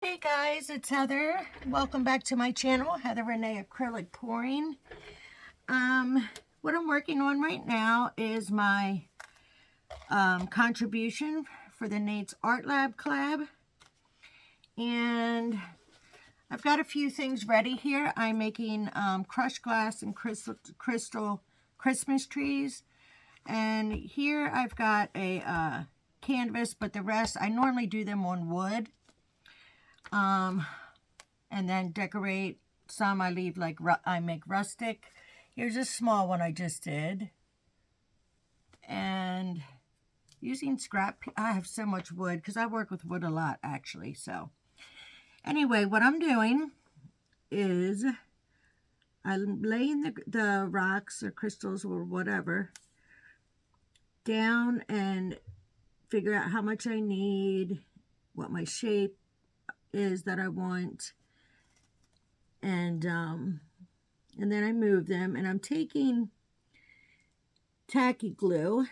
Hey guys, it's Heather. Welcome back to my channel, Heather Renee Acrylic Pouring. What I'm working on right now is my contribution for the Nate's Art Lab collab. And I've got a few things ready here. I'm making crushed glass and crystal Christmas trees. And here I've got a canvas, but the rest, I normally do them on wood. And then decorate. Some I leave like I make rustic. Here's a small one I just did. And using scrap, I have so much wood because I work with wood a lot actually. So anyway, what I'm doing is I'm laying the rocks or crystals or whatever down and figure out how much I need, what my shape is that I want, and then I move them, and I'm taking tacky glue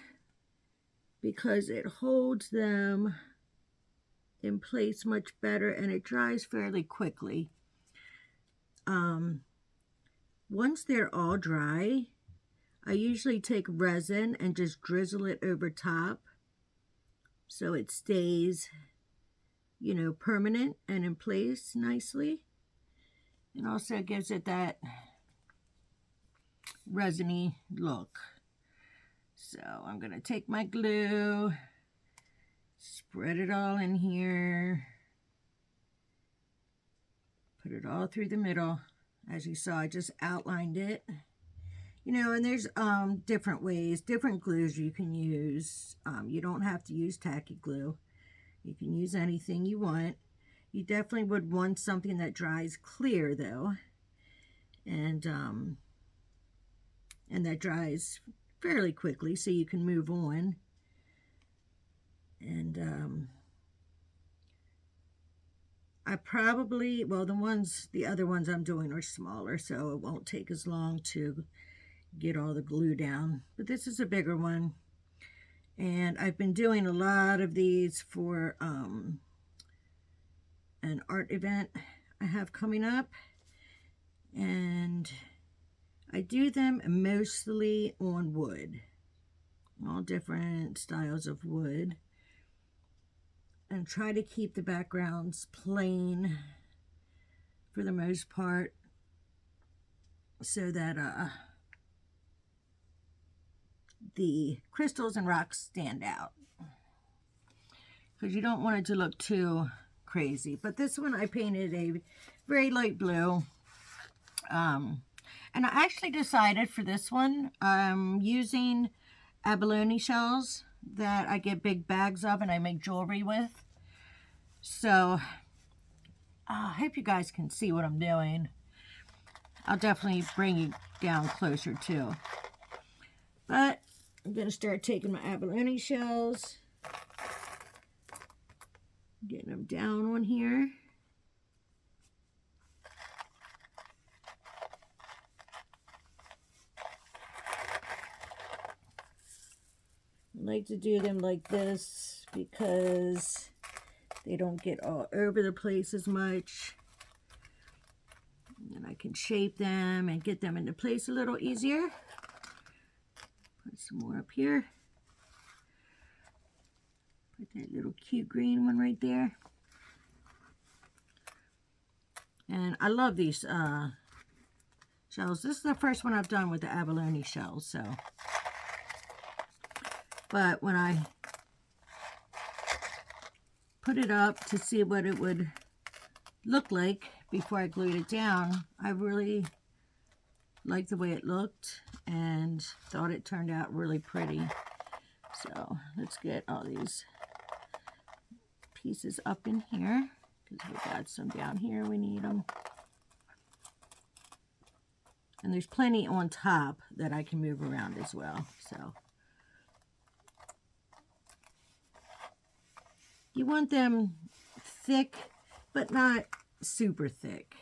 because it holds them in place much better and it dries fairly quickly. Once they're all dry, I usually take resin and just drizzle it over top so it stays, you know, permanent and in place nicely. And also gives it that resiny look. So I'm going to take my glue, spread it all in here, put it all through the middle. As you saw, I just outlined it. You know, and there's different ways, different glues you can use. You don't have to use tacky glue. You can use anything you want. You definitely would want something that dries clear though. And that dries fairly quickly so you can move on. And I probably, well, the other ones I'm doing are smaller, so it won't take as long to get all the glue down. But this is a bigger one. And I've been doing a lot of these for an art event I have coming up. And I do them mostly on wood. All different styles of wood. And try to keep the backgrounds plain for the most part so that the crystals and rocks stand out, because you don't want it to look too crazy. But this one I painted a very light blue, and I actually decided for this one I'm using abalone shells that I get big bags of and I make jewelry with. So I hope you guys can see what I'm doing. I'll definitely bring you down closer too. But I'm going to start taking my abalone shells, getting them down on here. I like to do them like this because they don't get all over the place as much. And I can shape them and get them into place a little easier. Put some more up here. Put that little cute green one right there. And I love these shells. This is the first one I've done with the abalone shells, so. But when I put it up to see what it would look like before I glued it down, I really liked the way it looked and thought it turned out really pretty. So let's get all these pieces up in here, because we've got some down here, we need them. And there's plenty on top that I can move around as well. So you want them thick, but not super thick.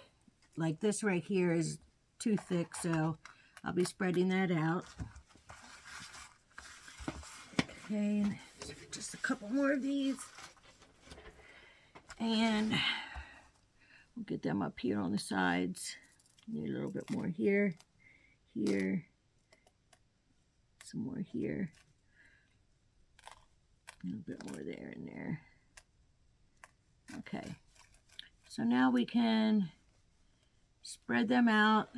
Like this right here is too thick, so I'll be spreading that out. Okay, and just a couple more of these. And get them up here on the sides. Need a little bit more here, here, some more here, a little bit more there and there. Okay, so now we can spread them out.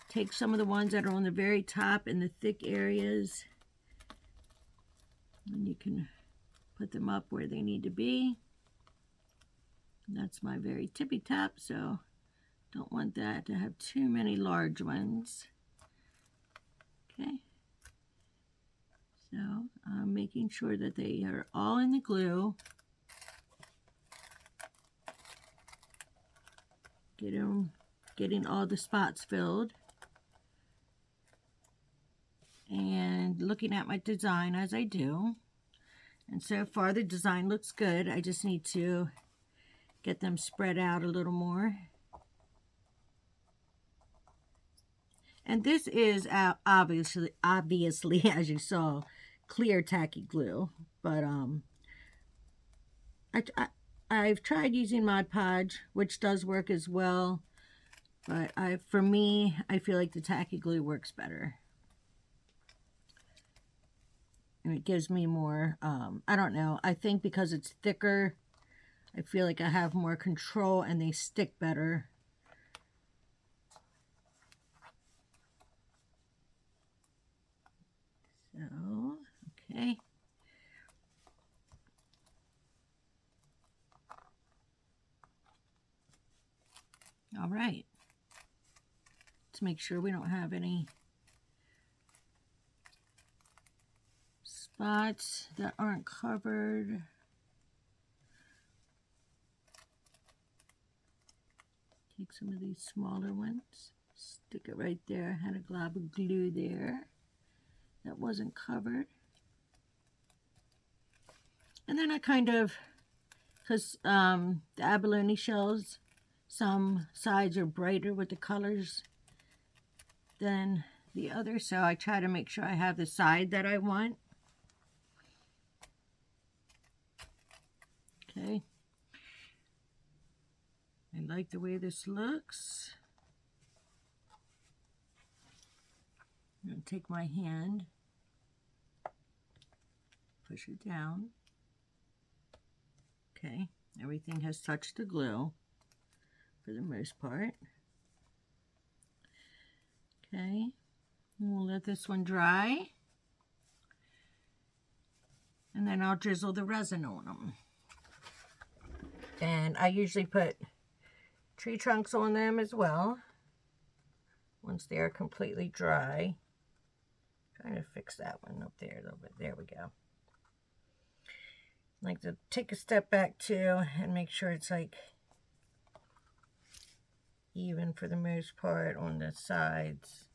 Take some of the ones that are on the very top in the thick areas, and you can put them up where they need to be. And that's my very tippy top, so don't want that to have too many large ones. Okay, so I'm making sure that they are all in the glue. Getting all the spots filled. And looking at my design as I do. And so far the design looks good. I just need to get them spread out a little more. And this is obviously as you saw, clear tacky glue, but I've tried using Mod Podge, which does work as well, but for me I feel like the tacky glue works better, and it gives me more I don't know, I think because it's thicker I feel like I have more control and they stick better. So, okay. All right. Let's make sure we don't have any spots that aren't covered. Take some of these smaller ones, stick it right there. I had a glob of glue there that wasn't covered. And then I kind of, because the abalone shells, some sides are brighter with the colors than the other, so I try to make sure I have the side that I want. Okay. I like the way this looks. I'm going to take my hand, push it down. Okay, everything has touched the glue for the most part. Okay, and we'll let this one dry. And then I'll drizzle the resin on them. And I usually put tree trunks on them as well once they are completely dry. Trying to fix that one up there a little bit. There we go. Like to take a step back too and make sure it's like even for the most part on the sides,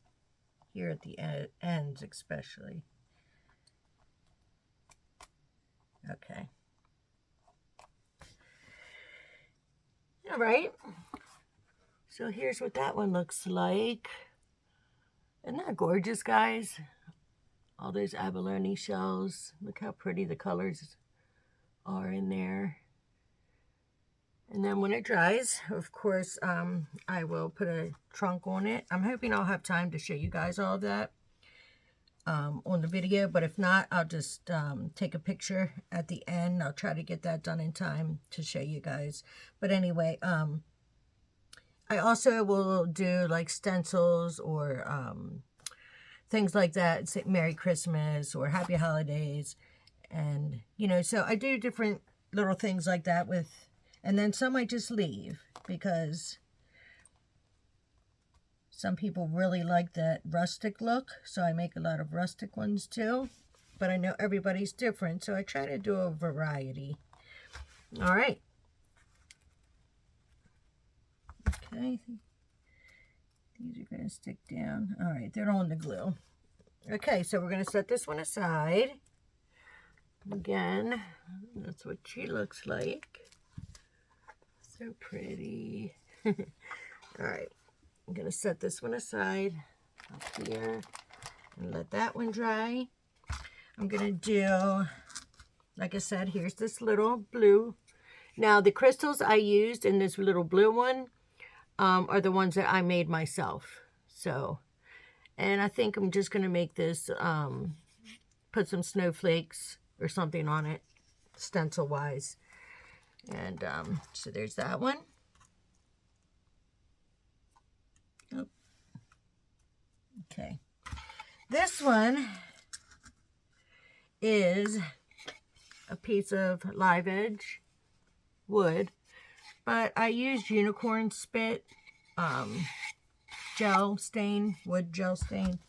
here at the ends especially. Okay. All right. So here's what that one looks like. Isn't that gorgeous, guys? All those abalone shells. Look how pretty the colors are in there. And then when it dries, of course, I will put a trunk on it. I'm hoping I'll have time to show you guys all of that on the video, but if not, I'll just take a picture at the end. I'll try to get that done in time to show you guys. But anyway, I also will do like stencils or things like that, say Merry Christmas or Happy Holidays. And, you know, so I do different little things like that with, and then some I just leave because some people really like that rustic look. So I make a lot of rustic ones too, but I know everybody's different. So I try to do a variety. All right. Okay. These are going to stick down. All right. They're on the glue. Okay. So we're going to set this one aside. Again, that's what she looks like. So pretty. All right, I'm gonna set this one aside up here and let that one dry. I'm gonna do, like I said, here's this little blue Now, the crystals I used in this little blue one are the ones that I made myself. So, and I think I'm just going to make this, put some snowflakes or something on it, stencil-wise. And so there's that one. Oh. Okay. This one is a piece of live edge wood, but I used unicorn spit gel stain, wood gel stain,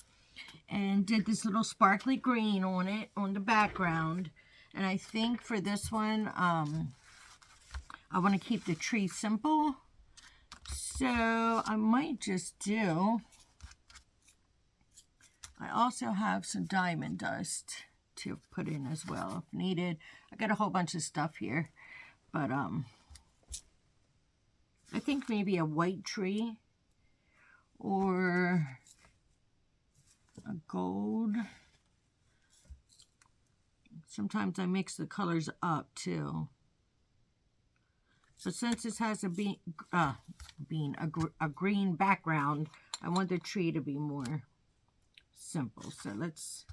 and did this little sparkly green on it, on the background. And I think for this one, I want to keep the tree simple. So I might just do, I also have some diamond dust to put in as well if needed. I got a whole bunch of stuff here, but I think maybe a white tree or a gold. Sometimes I mix the colors up too. But since this has a green background, I want the tree to be more simple. So let's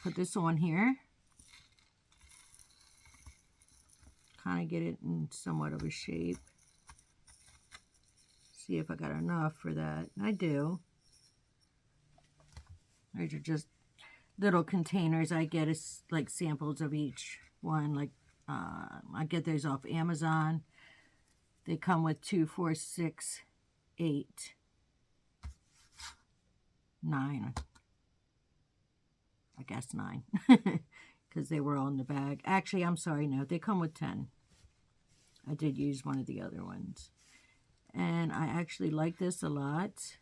put this on here. Kind of get it in somewhat of a shape. See if I got enough for that. I do. These are just little containers I get as like samples of each one. Like I get those off Amazon. They come with 2, 4, 6, 8, 9. I guess 9. Because they were all in the bag. Actually, I'm sorry, no. They come with 10. I did use one of the other ones. And I actually like this a lot.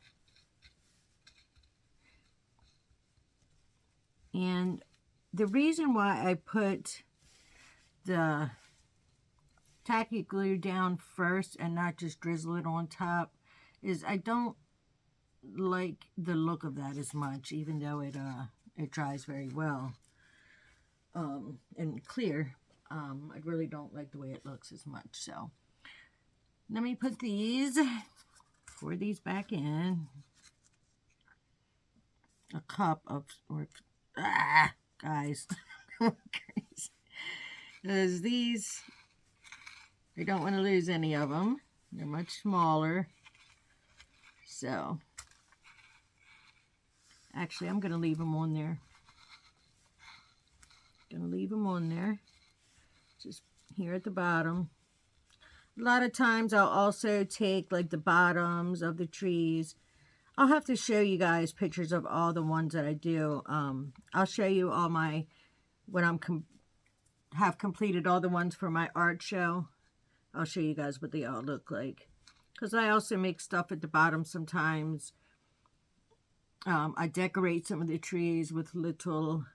And the reason why I put the tacky glue down first and not just drizzle it on top is I don't like the look of that as much, even though it dries very well and clear. I really don't like the way it looks as much. So let me put these, pour these back in. A cup of, guys, because these, I don't want to lose any of them. They're much smaller. So, actually, I'm going to leave them on there. Just here at the bottom. A lot of times I'll also take like the bottoms of the trees. I'll have to show you guys pictures of all the ones that I do. I'll show you all my, when I'm have completed all the ones for my art show. I'll show you guys what they all look like. Because I also make stuff at the bottom sometimes. I decorate some of the trees with little,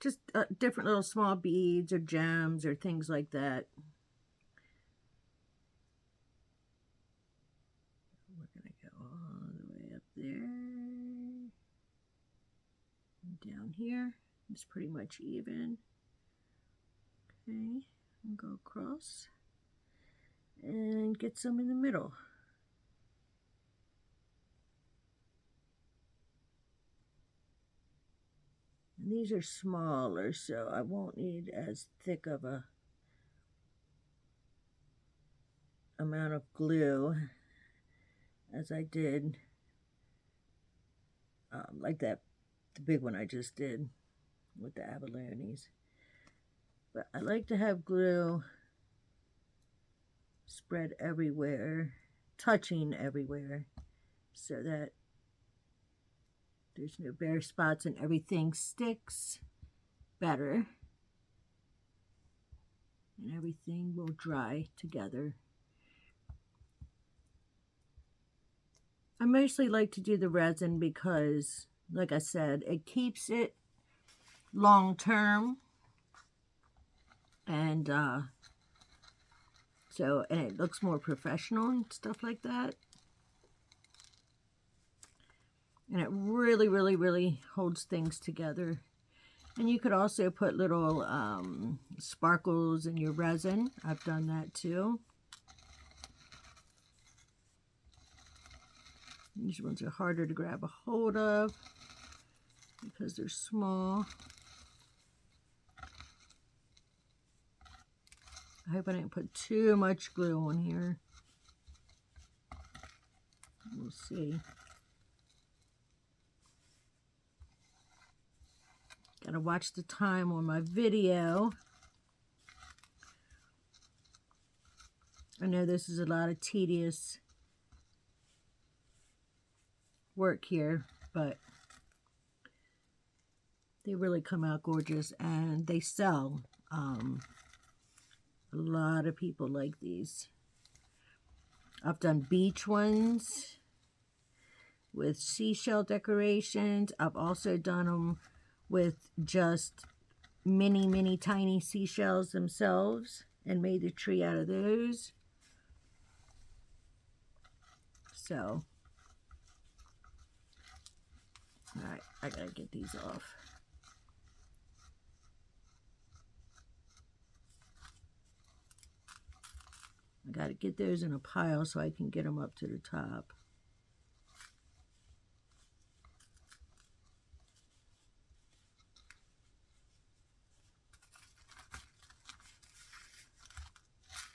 just different little small beads or gems or things like that. We're going to go all the way up there. And down here. It's pretty much even. Okay, and go across and get some in the middle. And these are smaller, so I won't need as thick of a amount of glue as I did, like the big one I just did with the abalones. But I like to have glue spread everywhere, touching everywhere, so that there's no bare spots and everything sticks better. And everything will dry together. I mostly like to do the resin because, like I said, it keeps it long term. And so, and it looks more professional and stuff like that. And it really, really, really holds things together. And you could also put little sparkles in your resin. I've done that too. These ones are harder to grab a hold of because they're small. I hope I didn't put too much glue on here. We'll see. Gotta watch the time on my video. I know this is a lot of tedious work here, but they really come out gorgeous and they sell. A lot of people like these. I've done beach ones with seashell decorations. I've also done them with just mini tiny seashells themselves and made the tree out of those. So, all right, I gotta get these off. I got to get those in a pile so I can get them up to the top.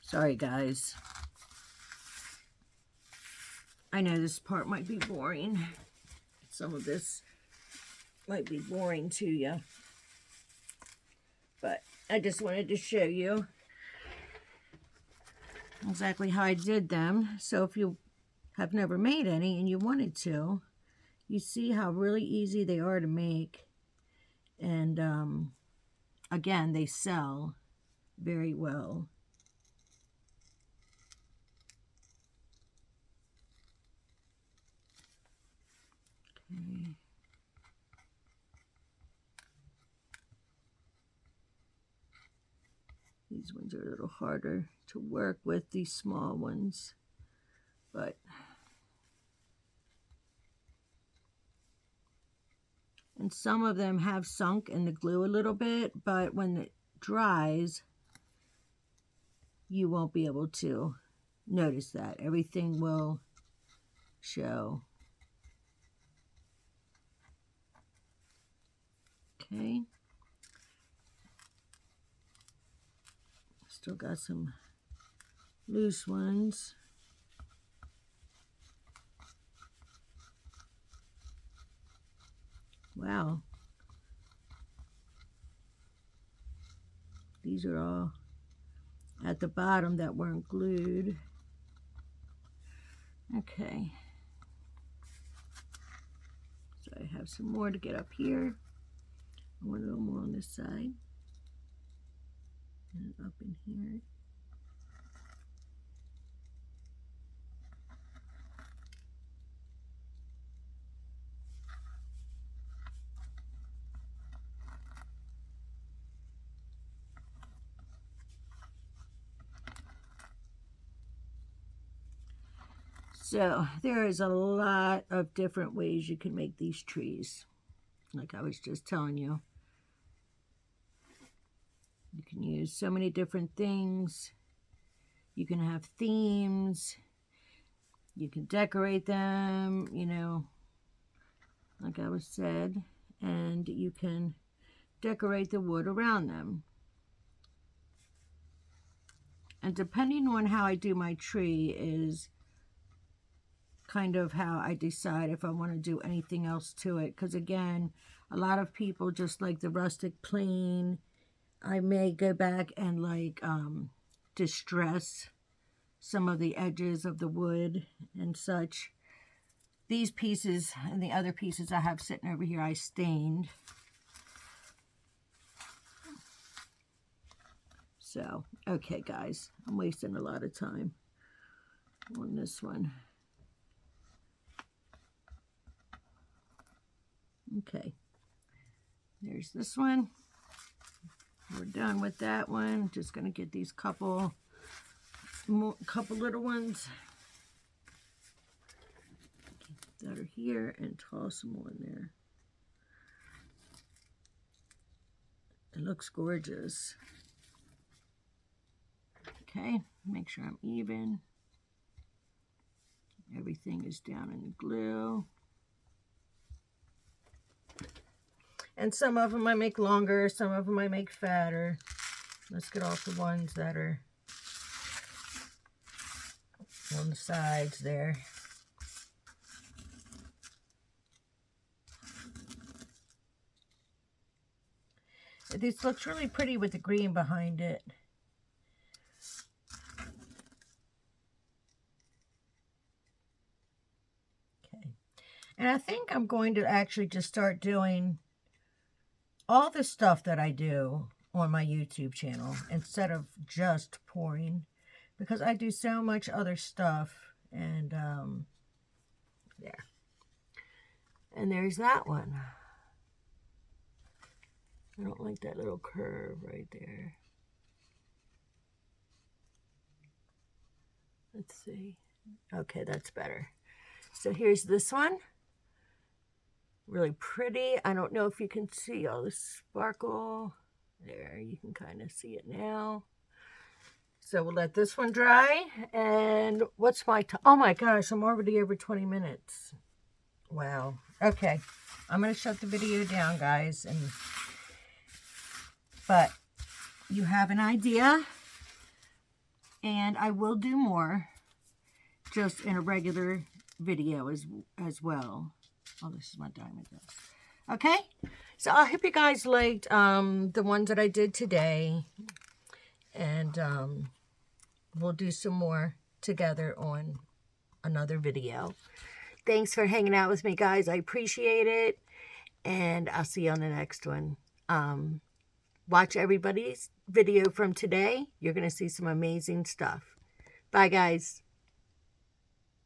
Sorry, guys. I know this part might be boring. Some of this might be boring to you. But I just wanted to show you exactly how I did them. So if you have never made any and you wanted to, you see how really easy they are to make. And again, they sell very well. Okay. These ones are a little harder to work with, these small ones, but and some of them have sunk in the glue a little bit, but when it dries, you won't be able to notice that. Everything will show. Okay. Still got some loose ones. Wow. These are all at the bottom that weren't glued. Okay. So I have some more to get up here. I want a little more on this side. And up in here. So there is a lot of different ways you can make these trees. Like I was just telling you. You can use so many different things. You can have themes. You can decorate them, you know, like I was said. And you can decorate the wood around them. And depending on how I do my tree is kind of how I decide if I want to do anything else to it. Because again, a lot of people just like the rustic plain. I may go back and like distress some of the edges of the wood and such. These pieces and the other pieces I have sitting over here, I stained. So, okay guys, I'm wasting a lot of time on this one. Okay, there's this one. We're done with that one. Just gonna get these couple little ones that are here and toss them on there. It looks gorgeous. Okay, make sure I'm even. Everything is down in the glue. And some of them I make longer, some of them I make fatter. Let's get off the ones that are on the sides there. This looks really pretty with the green behind it. Okay. And I think I'm going to actually just start doing all the stuff that I do on my YouTube channel instead of just pouring, because I do so much other stuff. And yeah. And there's that one. I don't like that little curve right there. Let's see. Okay, that's better. So here's this one. Really pretty. I don't know if you can see all the sparkle. There, you can kind of see it now. So we'll let this one dry. And what's my time? Oh my gosh, I'm already over 20 minutes. Wow. Okay, I'm going to shut the video down, guys. But you have an idea. And I will do more just in a regular video as well. Oh, this is my diamond dust. Okay, so I hope you guys liked the ones that I did today. And we'll do some more together on another video. Thanks for hanging out with me, guys. I appreciate it. And I'll see you on the next one. Watch everybody's video from today. You're going to see some amazing stuff. Bye, guys.